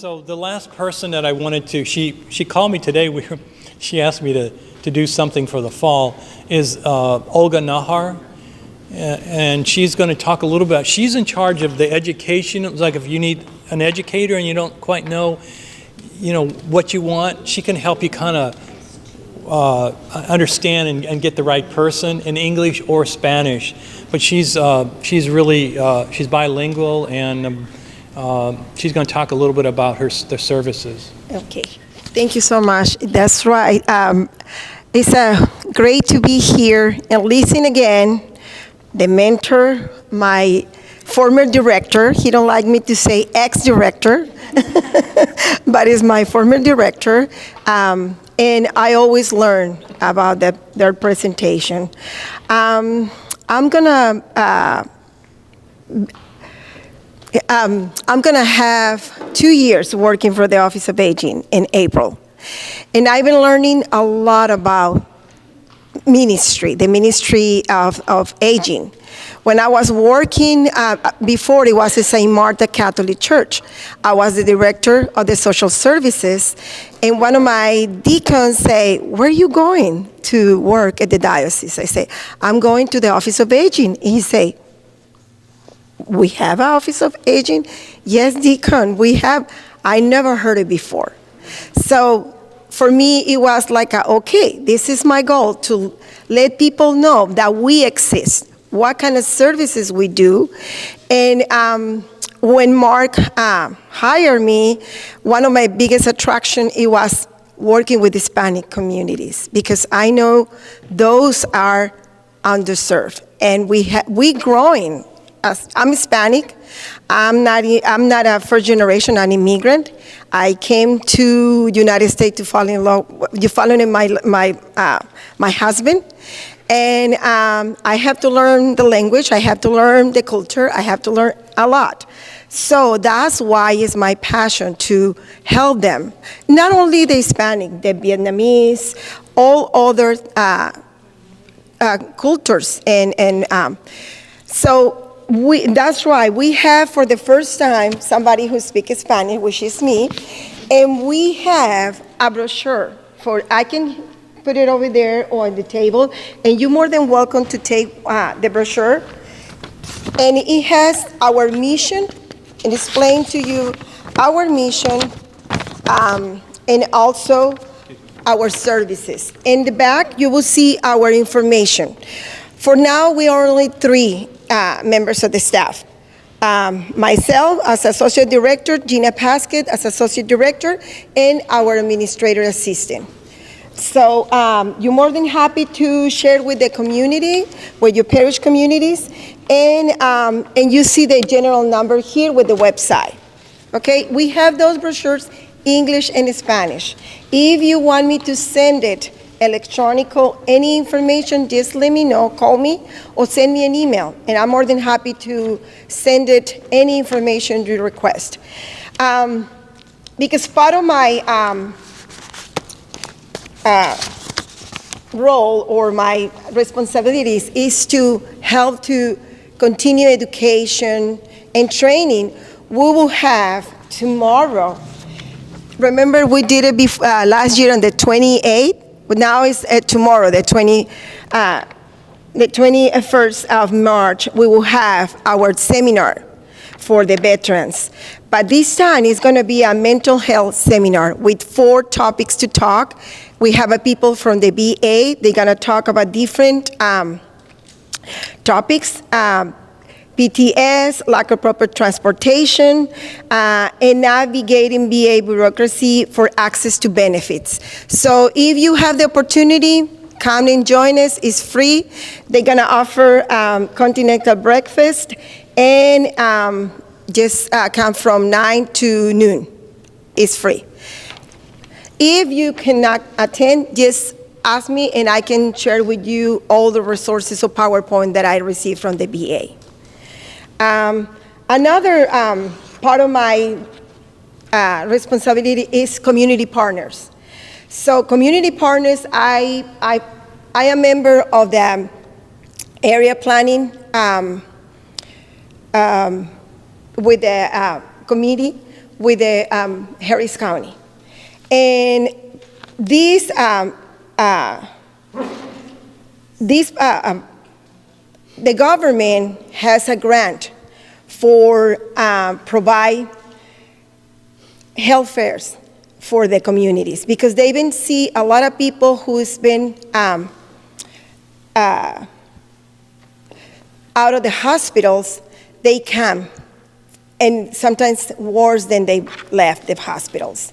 So the last person that I wanted to, she called me today. She asked me to do something for the fall. Is Olga Najar, and she's going to talk a little bit. She's in charge of the education. It was like if you need an educator and you don't quite know, what you want, she can help you kind of understand and get the right person in English or Spanish. But she's really she's bilingual, and she's going to talk a little bit about the services. Okay, thank you so much. That's right. It's great to be here and listen again. The mentor, my former director, he don't like me to say ex-director, but it's my former director, and I always learn about their presentation. I'm gonna have 2 years working for the Office of Aging in April. And I've been learning a lot about ministry, the ministry of aging. When I was working, before it was the St. Martha Catholic Church, I was the director of the social services, and one of my deacons say, "Where are you going to work at the diocese?" I say, "I'm going to the Office of Aging." He say, "We have an Office of Aging?" "Yes, deacon, we have." I never heard it before. So for me, it was like, okay, this is my goal, to let people know that we exist, what kind of services we do. And when Mark hired me, one of my biggest attractions, it was working with Hispanic communities, because I know those are underserved. And we growing. I'm Hispanic. I'm not a first generation, an immigrant. I came to United States to fall in love, following my husband, and I have to learn the language. I have to learn the culture. I have to learn a lot. So that's why it's my passion to help them. Not only the Hispanic, the Vietnamese, all other cultures, and so. That's right. We have, for the first time, somebody who speaks Spanish, which is me, and we have a brochure. I can put it over there on the table, and you're more than welcome to take the brochure. And it has our mission, and explain to you our mission, and also our services. In the back, you will see our information. For now, we are only 3 members of the staff. Myself as Associate Director, Gina Pasquet as Associate Director, and our Administrator Assistant. So you're more than happy to share with the community, with your parish communities, and you see the general number here with the website. Okay, we have those brochures, English and Spanish. If you want me to send it electronical, any information, just let me know, call me, or send me an email, and I'm more than happy to send it any information you request. Because part of my role or my responsibilities is to help to continue education and training. We will have tomorrow. Remember, we did it last year on the 28th. But now it's tomorrow, the 21st of March, we will have our seminar for the veterans. But this time it's going to be a mental health seminar with 4 topics to talk. We have people from the VA. They're going to talk about different topics. PTS, lack of proper transportation, and navigating VA bureaucracy for access to benefits. So if you have the opportunity, come and join us. It's free. They're gonna offer continental breakfast, and just come from 9 to noon. It's free. If you cannot attend, just ask me and I can share with you all the resources of PowerPoint that I received from the VA. Another part of my responsibility is community partners. So community partners, I am a member of the area planning with the committee. with the Harris County. And this, the government has a grant for provide health fairs for the communities, because they've been see a lot of people who's been out of the hospitals, they come, and sometimes worse than they left the hospitals.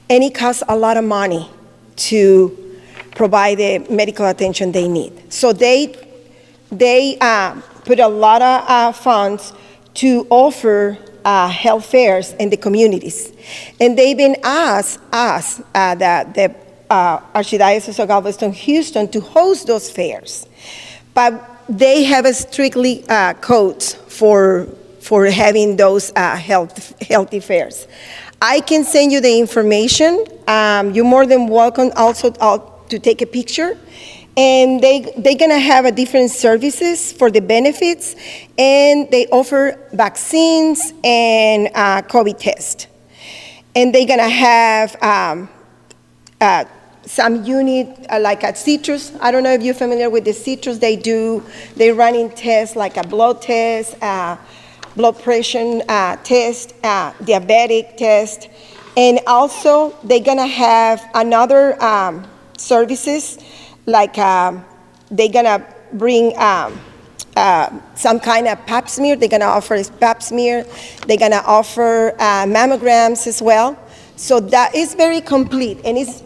And it costs a lot of money to provide the medical attention they need. So they put a lot of funds to offer health fairs in the communities. And they've been asked us, the Archdiocese of Galveston, Houston, to host those fairs. But they have a strictly codes for having those healthy fairs. I can send you the information. You're more than welcome also to take a picture. And they're gonna have a different services for the benefits, and they offer vaccines and COVID test. And they're gonna have some unit like at Citrus. I don't know if you're familiar with the Citrus. They're running tests like a blood test, blood pressure test, diabetic test, and also they're gonna have another services. Like they're gonna bring some kind of pap smear. They're gonna offer pap smear. They're gonna offer mammograms as well. So that is very complete, and it's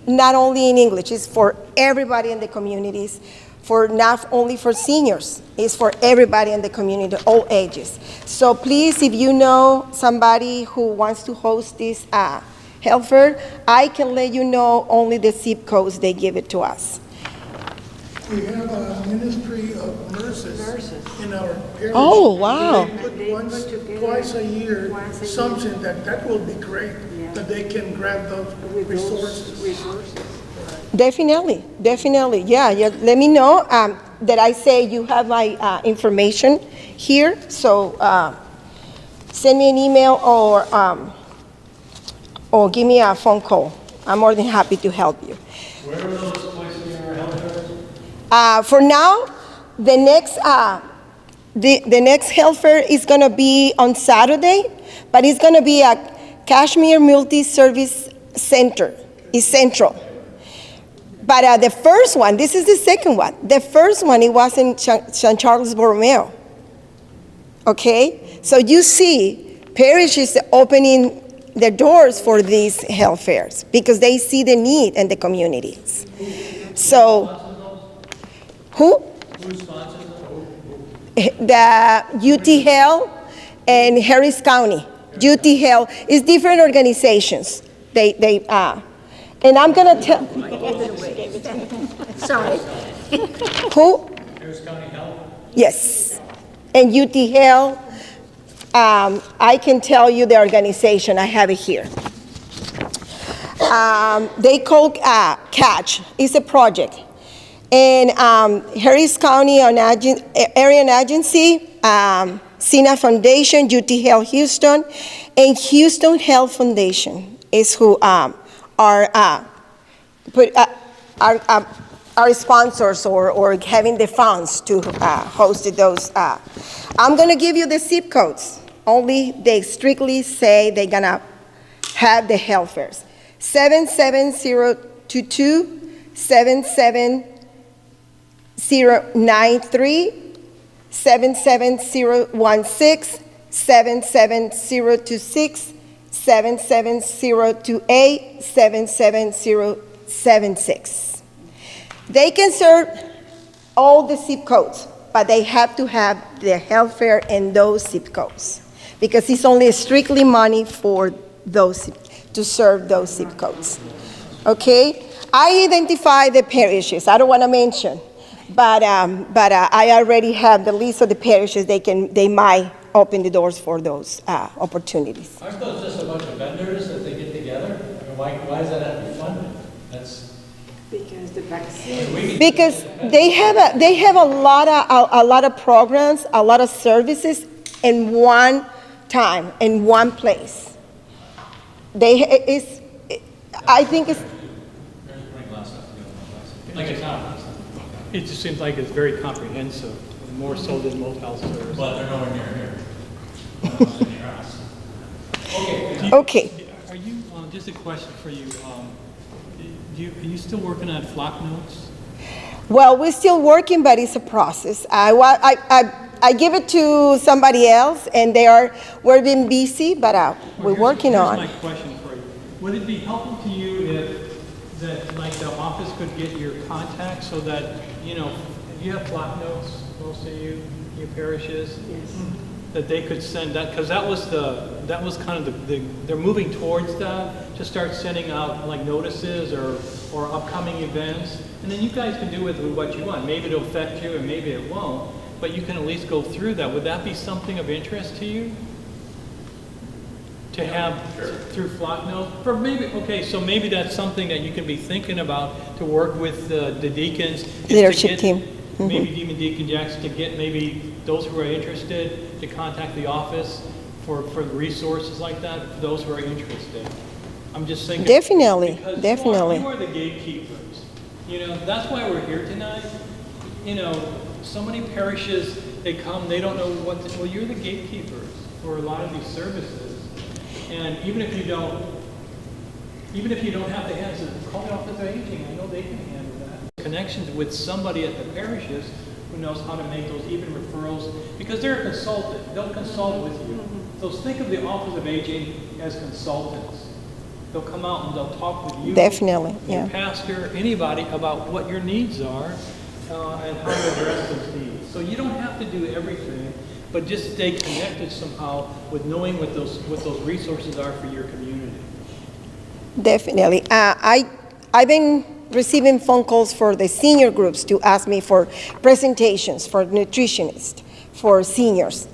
not only in English. It's for everybody in the communities, for not only for seniors. It's for everybody in the community, all ages. So please, if you know somebody who wants to host this health fair, I can let you know only the zip codes they give it to us. We have a ministry of nurses in our parish. Oh, wow. They put twice a year, something that will be great, that they can grab those resources. Definitely. Yeah. Let me know that I say you have my information here. So send me an email or give me a phone call. I'm more than happy to help you. Where are those places in your health fairs? For now, the next health fair is going to be on Saturday, but it's going to be a Kashmir Multi-Service Center. It's central. But the first one, this is the second one. The first one, it was in San Charles Borromeo. Okay? So you see, parishes opening their doors for these health fairs because they see the need in the communities. So, who? Who sponsors them? The UT Health and Harris County. UT Health is different organizations. And I'm gonna tell. Sorry. Who? Harris County Health? Yes. And UT Health. I can tell you the organization. I have it here. They call CATCH. It's a project. And Harris County Area Agency, SINA Foundation, UT Health Houston, and Houston Health Foundation is who are sponsors or having the funds to host those. I'm going to give you the zip codes. Only they strictly say they're going to have the health fairs. 77022, 77093, 77016, 77026, 77028, 77076. They can serve all the zip codes, but they have to have the health fair in those zip codes because it's only strictly money for those to serve those zip codes. Okay? I identify the parishes. I don't want to mention, but I already have the list of the parishes. They might open the doors for those opportunities. Aren't those just a bunch of vendors that they get together? I mean, why does that have to be funded? Because the vaccine. Because they have a lot of programs, a lot of services in one time, in one place. I think it's, Like it just seems like it's very comprehensive, more so than most health services. But they're nowhere near here. okay. Are you, just a question for you, are you still working on flock notes? Well, we're still working, but it's a process. I give it to somebody else, and we're being busy, but we're working on. Here's my question for you. Would it be helpful to you if like the office could get your contact so that, you have flock notes, most of you, your parishes? Yes. That they could send that, because that was kind of they're moving towards that, to start sending out like notices or upcoming events, and then you guys can do with what you want. Maybe it'll affect you and maybe it won't, but you can at least go through that. Would that be something of interest to you? To have through flock note? For maybe, okay, so maybe that's something that you can be thinking about to work with the deacons. is to Leadership get team. Maybe even Deacon Jackson to get maybe those who are interested to contact the office for resources like that, for those who are interested. I'm just thinking. Definitely, because definitely. You are the gatekeepers. That's why we're here tonight. So many parishes, they come, they don't know well, you're the gatekeepers for a lot of these services. And even if you don't have the hands, call the office of aging. I know they can handle that. Connections with somebody at the parishes who knows how to make those even referrals, because they're a consultant. They'll consult with you. So think of the office of aging as consultants. They'll come out and they'll talk with you, Definitely, your yeah. pastor, anybody about what your needs are and how to address those needs. So you don't have to do everything, but just stay connected somehow with knowing what those resources are for your community. Definitely. I've been receiving phone calls for the senior groups to ask me for presentations for nutritionists, for seniors.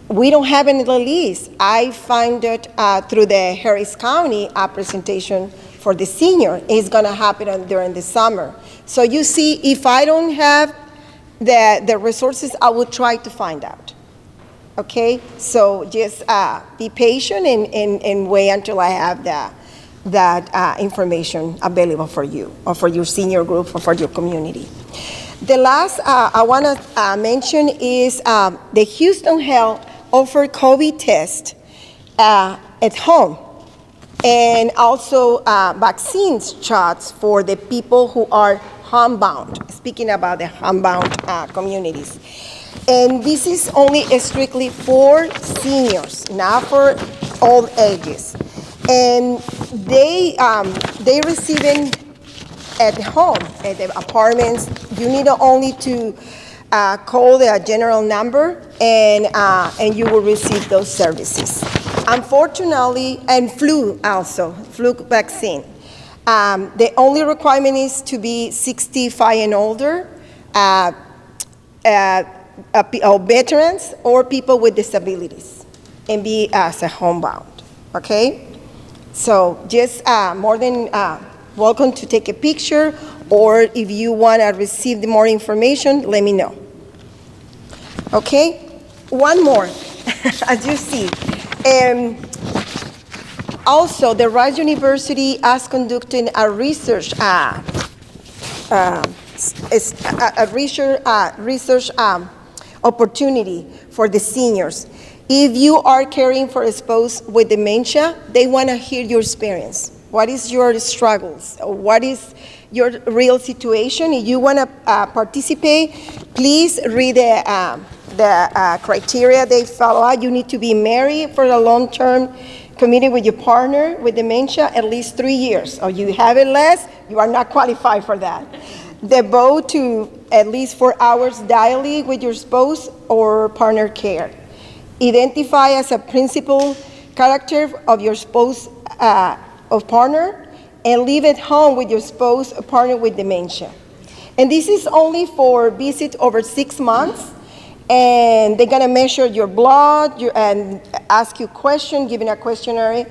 We don't have any list. I find it through the Harris County presentation for the senior is going to happen during the summer. So you see, if I don't have the resources, I will try to find out. Okay, so just be patient and wait until I have that information available for you or for your senior group or for your community. The last I want to mention is the Houston Health offer COVID test at home, and also vaccines shots for the people who are homebound, speaking about the homebound communities. And this is only strictly for seniors, not for all ages. And they receiving at home, at the apartments. You need only to call the general number, and you will receive those services. Unfortunately, and flu vaccine. The only requirement is to be 65 and older, veterans or people with disabilities, and be as a homebound. Okay, so just more than welcome to take a picture, or if you want to receive more information, let me know. Okay, one more, as you see. Also, the Rice University is conducting a research opportunity for the seniors. If you are caring for a spouse with dementia, they want to hear your experience. What is your struggles? What is your real situation? If you want to participate, please read the criteria they follow. You need to be married for a long-term committed with your partner with dementia at least 3 years. Or you have it less, you are not qualified for that. Devote to at least 4 hours daily with your spouse or partner care. Identify as a principal character of your spouse or partner, and live at home with your spouse or partner with dementia. And this is only for visit over 6 months, and they're gonna measure your blood and ask you questions, giving a questionnaire,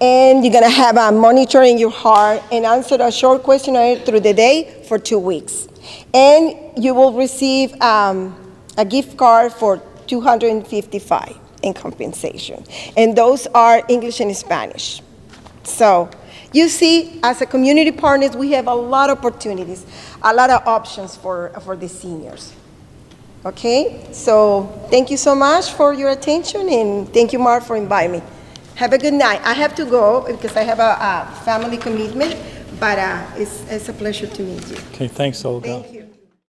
and you're gonna have a monitoring your heart and answer a short questionnaire through the day for 2 weeks. And you will receive a gift card for $255 in compensation. And those are English and Spanish. So you see, as a community partners, we have a lot of opportunities, a lot of options for the seniors. Okay, so thank you so much for your attention, and thank you, Mark, for inviting me. Have a good night. I have to go because I have a family commitment, but it's a pleasure to meet you. Okay, thanks, Olga. Thank you.